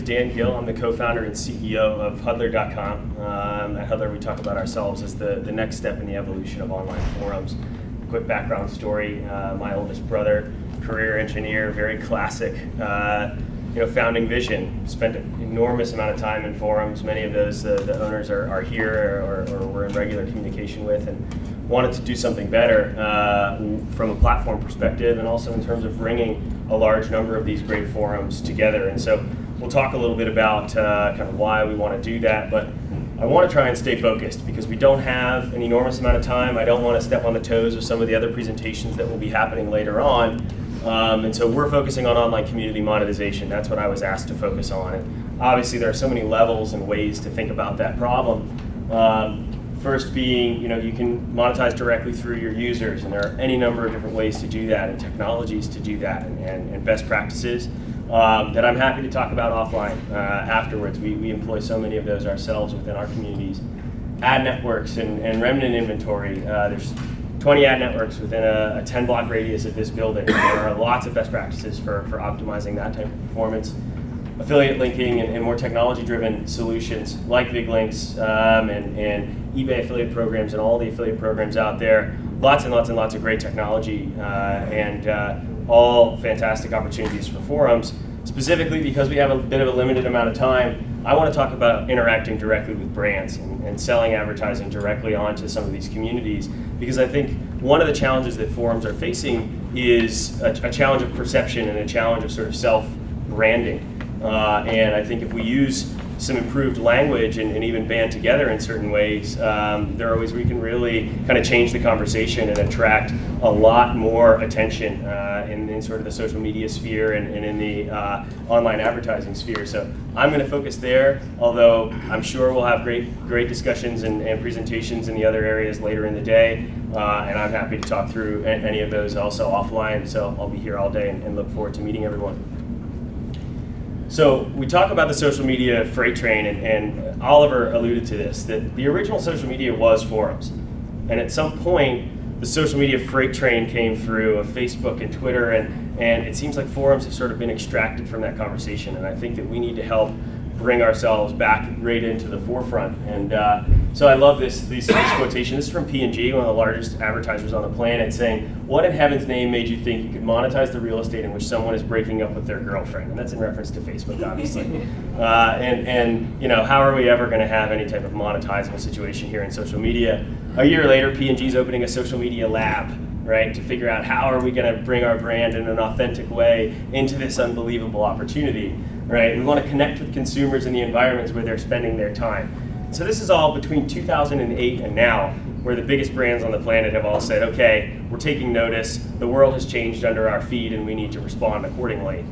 is Dan Gill. I'm the co-founder and CEO of Huddler.com. At Huddler, we talk about ourselves as the next step in the evolution of online forums. Quick background story, my oldest brother, career engineer, very classic, founding vision, spent an enormous amount of time in forums. Many of those, the owners are here or we're in regular communication with, and wanted to do something better from a platform perspective, and also in terms of bringing a large number of these great forums together. And so we'll talk a little bit about kind of why we want to do that, but I want to try and stay focused because we don't have an enormous amount of time. I don't want to step on the toes of some of the other presentations that will be happening later on. And so we're focusing on online community monetization. That's what I was asked to focus on. And obviously there are so many levels and ways to think about that problem. First being, you can monetize directly through your users, and there are any number of different ways to do that and technologies to do that and best practices that I'm happy to talk about offline afterwards. We employ so many of those ourselves within our communities. Ad networks and remnant inventory. There's 20 ad networks within a 10 block radius of this building. There are lots of best practices for optimizing that type of performance. Affiliate linking and more technology-driven solutions like big links and eBay affiliate programs and all the affiliate programs out there. Lots and lots and lots of great technology and all fantastic opportunities for forums. Specifically because we have a bit of a limited amount of time, I want to talk about interacting directly with brands and selling advertising directly onto some of these communities, because I think one of the challenges that forums are facing is a challenge of perception and a challenge of sort of self-branding. And I think if we use some improved language and even band together in certain ways, there are ways we can really kind of change the conversation and attract a lot more attention in sort of the social media sphere and in the online advertising sphere. So I'm going to focus there, although I'm sure we'll have great discussions and presentations in the other areas later in the day. And I'm happy to talk through any of those also offline. So I'll be here all day and look forward to meeting everyone. So we talk about the social media freight train, and Oliver alluded to this, that the original social media was forums. And at some point, the social media freight train came through of Facebook and Twitter, and it seems like forums have sort of been extracted from that conversation. And I think that we need to help bring ourselves back right into the forefront. And so I love this quotation. This is from P&G, one of the largest advertisers on the planet, saying, "What in heaven's name made you think you could monetize the real estate in which someone is breaking up with their girlfriend?" And that's in reference to Facebook, obviously. And how are we ever going to have any type of monetizable situation here in social media? A year later, P&G is opening a social media lab, right, to figure out how are we going to bring our brand in an authentic way into this unbelievable opportunity, right? We want to connect with consumers in the environments where they're spending their time. So this is all between 2008 and now, where the biggest brands on the planet have all said, okay, we're taking notice, the world has changed under our feet, and we need to respond accordingly.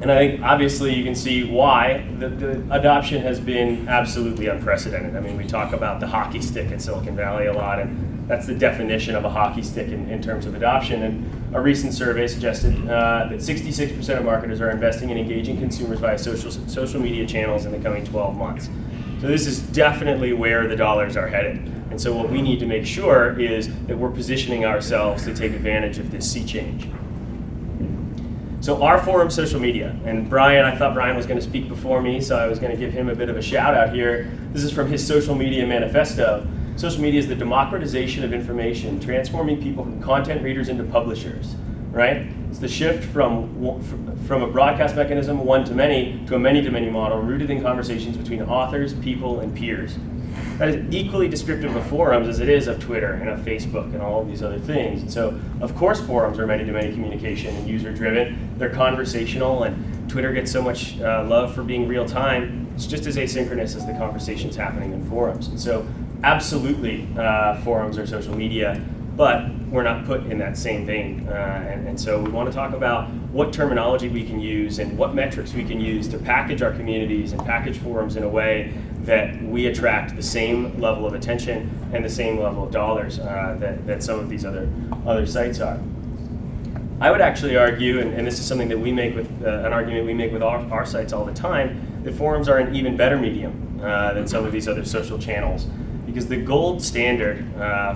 And I think obviously you can see why the adoption has been absolutely unprecedented. I mean, we talk about the hockey stick in Silicon Valley a lot, and that's the definition of a hockey stick in terms of adoption. And a recent survey suggested that 66% of marketers are investing in engaging consumers via social media channels in the coming 12 months. So this is definitely where the dollars are headed. And so what we need to make sure is that we're positioning ourselves to take advantage of this sea change. So our forum, social media, and Brian, I thought Brian was going to speak before me, so I was going to give him a bit of a shout out here. This is from his social media manifesto. Social media is the democratization of information, transforming people from content readers into publishers, right? It's the shift from a broadcast mechanism, one to many, to a many-to-many model rooted in conversations between authors, people, and peers. That is equally descriptive of forums as it is of Twitter and of Facebook and all of these other things. And so, of course, forums are many-to-many communication and user-driven. They're conversational, and Twitter gets so much love for being real-time. It's just as asynchronous as the conversations happening in forums. And so, absolutely, forums are social media, but we're not put in that same vein. And so we want to talk about what terminology we can use and what metrics we can use to package our communities and package forums in a way that we attract the same level of attention and the same level of dollars that some of these other sites are. I would actually argue, and this is something that we make with an argument we make with our sites all the time, that forums are an even better medium than some of these other social channels. Because the gold standard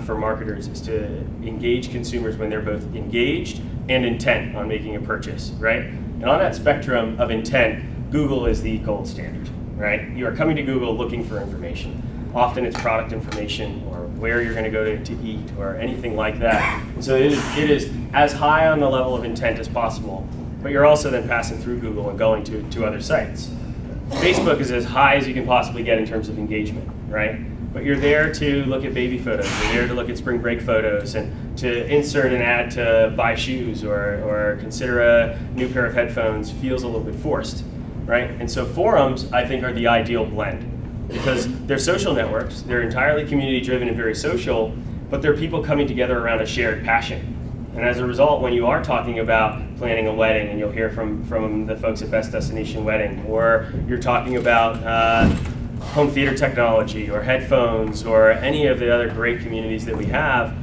for marketers is to engage consumers when they're both engaged and intent on making a purchase, right? And on that spectrum of intent, Google is the gold standard, right? You are coming to Google looking for information. Often it's product information or where you're going to go to eat or anything like that. And so it is as high on the level of intent as possible, but you're also then passing through Google and going to other sites. Facebook is as high as you can possibly get in terms of engagement, right? But you're there to look at baby photos, you're there to look at spring break photos and to insert an ad to buy shoes or consider a new pair of headphones feels a little bit forced, right? And so forums, I think, are the ideal blend because they're social networks, they're entirely community driven and very social, but they're people coming together around a shared passion. And as a result, when you are talking about planning a wedding, and you'll hear from the folks at Best Destination Wedding, or you're talking about home theater technology or headphones or any of the other great communities that we have,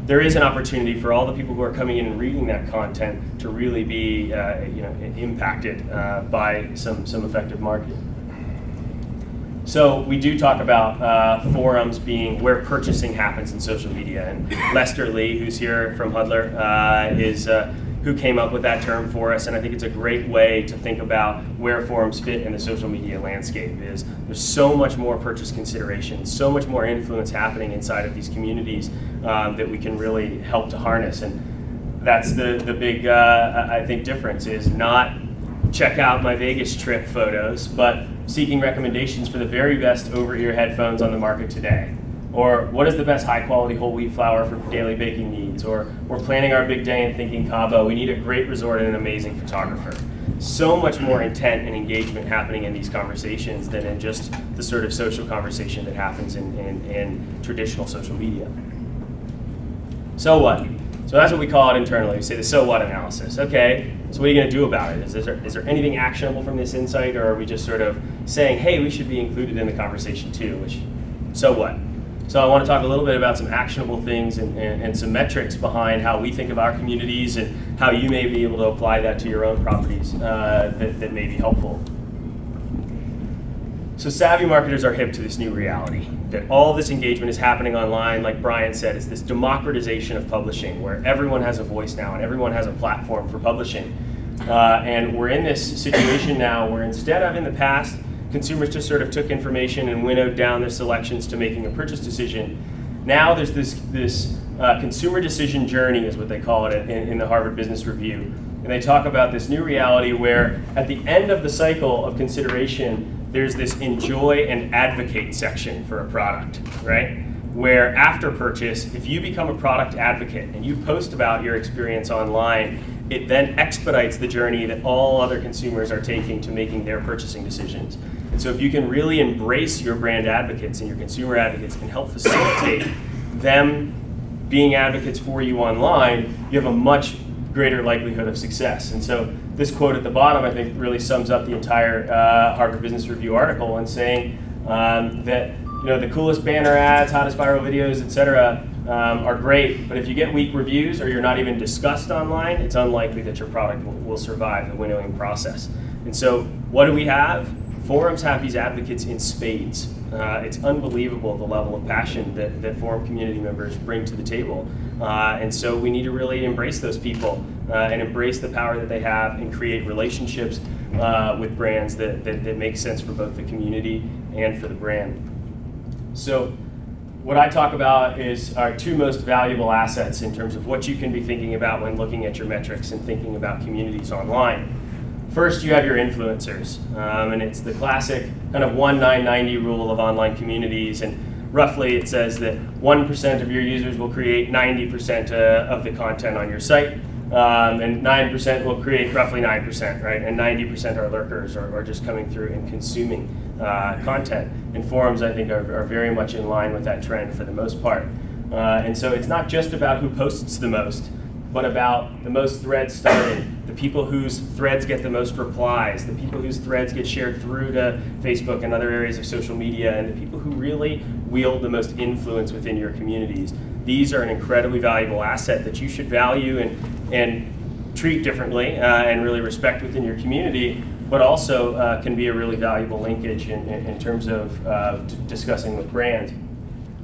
there is an opportunity for all the people who are coming in and reading that content to really be impacted by some effective marketing. So we do talk about forums being where purchasing happens in social media, and Lester Lee, who's here from Huddler, is who came up with that term for us, and I think it's a great way to think about where forums fit in the social media landscape. There's so much more purchase consideration, so much more influence happening inside of these communities that we can really help to harness, and that's the big I think difference is not check out my Vegas trip photos, but seeking recommendations for the very best over-ear headphones on the market today. Or what is the best high-quality whole wheat flour for daily baking needs? Or we're planning our big day and thinking Cabo, we need a great resort and an amazing photographer. So much more intent and engagement happening in these conversations than in just the sort of social conversation that happens in traditional social media. So what? So that's what we call it internally. We say the so what analysis. Okay, so what are you going to do about it? Is there anything actionable from this insight, or are we just sort of saying, hey, we should be included in the conversation too, which, so what? So I want to talk a little bit about some actionable things and some metrics behind how we think of our communities and how you may be able to apply that to your own properties that may be helpful. So savvy marketers are hip to this new reality, that all this engagement is happening online. Like Brian said, it's this democratization of publishing where everyone has a voice now and everyone has a platform for publishing. And we're in this situation now where instead of in the past, consumers just sort of took information and winnowed down their selections to making a purchase decision. Now there's this consumer decision journey is what they call it in the Harvard Business Review. And they talk about this new reality where at the end of the cycle of consideration, there's this enjoy and advocate section for a product, right? Where after purchase, if you become a product advocate and you post about your experience online, it then expedites the journey that all other consumers are taking to making their purchasing decisions. And so if you can really embrace your brand advocates and your consumer advocates and help facilitate them being advocates for you online, you have a much greater likelihood of success. And so this quote at the bottom, I think, really sums up the entire Harvard Business Review article and saying that the coolest banner ads, hottest viral videos, etc. Are great, but if you get weak reviews or you're not even discussed online, it's unlikely that your product will survive the winnowing process. And so what do we have? Forums have these advocates in spades. It's unbelievable the level of passion that forum community members bring to the table. And so we need to really embrace those people and embrace the power that they have and create relationships with brands that make sense for both the community and for the brand. So what I talk about is our two most valuable assets in terms of what you can be thinking about when looking at your metrics and thinking about communities online. First, you have your influencers, and it's the classic kind of 1-9-90 rule of online communities, and roughly it says that 1% of your users will create 90% of the content on your site, and 9% will create roughly 9%, right? And 90% are lurkers or just coming through and consuming content. And forums, I think, are very much in line with that trend for the most part. And so it's not just about who posts the most, but about the most threads started, the people whose threads get the most replies, the people whose threads get shared through to Facebook and other areas of social media, and the people who really wield the most influence within your communities. These are an incredibly valuable asset that you should value and treat differently and really respect within your community, but also can be a really valuable linkage in terms of discussing with brands.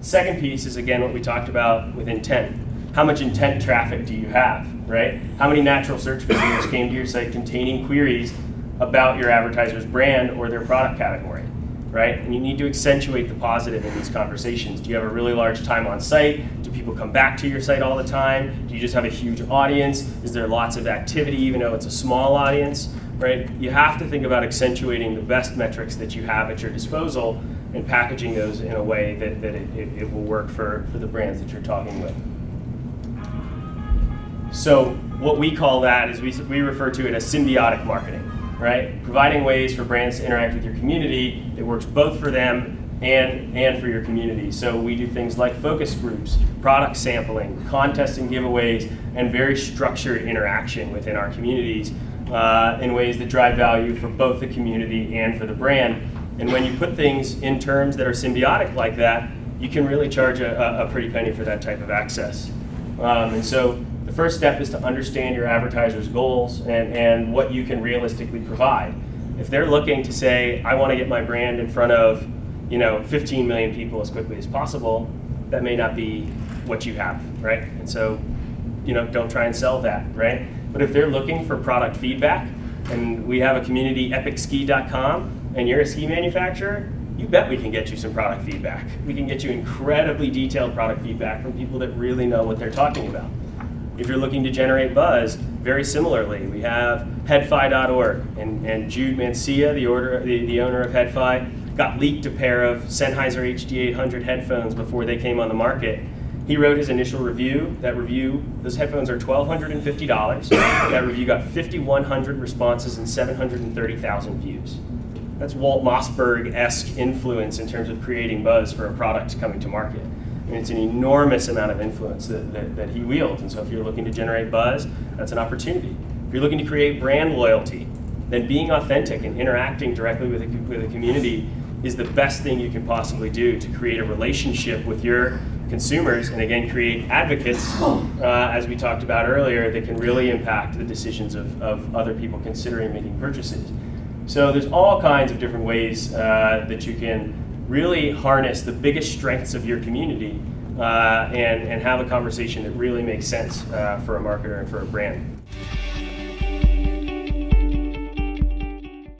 Second piece is, again, what we talked about with intent. How much intent traffic do you have, right? How many natural search visitors came to your site containing queries about your advertiser's brand or their product category, right? And you need to accentuate the positive in these conversations. Do you have a really large time on site? Do people come back to your site all the time? Do you just have a huge audience? Is there lots of activity even though it's a small audience, right? You have to think about accentuating the best metrics that you have at your disposal and packaging those in a way that it will work for the brands that you're talking with. So what we call that is we refer to it as symbiotic marketing, right? Providing ways for brands to interact with your community that works both for them and for your community. So we do things like focus groups, product sampling, contests and giveaways, and very structured interaction within our communities in ways that drive value for both the community and for the brand. And when you put things in terms that are symbiotic like that, you can really charge a pretty penny for that type of access. And so the first step is to understand your advertiser's goals and what you can realistically provide. If they're looking to say, I want to get my brand in front of 15 million people as quickly as possible, that may not be what you have, right? And so, don't try and sell that, right? But if they're looking for product feedback, and we have a community, epicski.com, and you're a ski manufacturer, you bet we can get you some product feedback. We can get you incredibly detailed product feedback from people that really know what they're talking about. If you're looking to generate buzz, very similarly, we have headfi.org, and Jude Mancia, the owner of Headfi, got leaked a pair of Sennheiser HD800 headphones before they came on the market. He wrote his initial review. Those headphones are $1,250. That review got 5,100 responses and 730,000 views. That's Walt Mossberg-esque influence in terms of creating buzz for a product coming to market. And it's an enormous amount of influence that he wields. And so if you're looking to generate buzz, that's an opportunity. If you're looking to create brand loyalty, then being authentic and interacting directly with a community is the best thing you can possibly do to create a relationship with your consumers, and again, create advocates, as we talked about earlier, that can really impact the decisions of other people considering making purchases. So there's all kinds of different ways that you can really harness the biggest strengths of your community and have a conversation that really makes sense for a marketer and for a brand.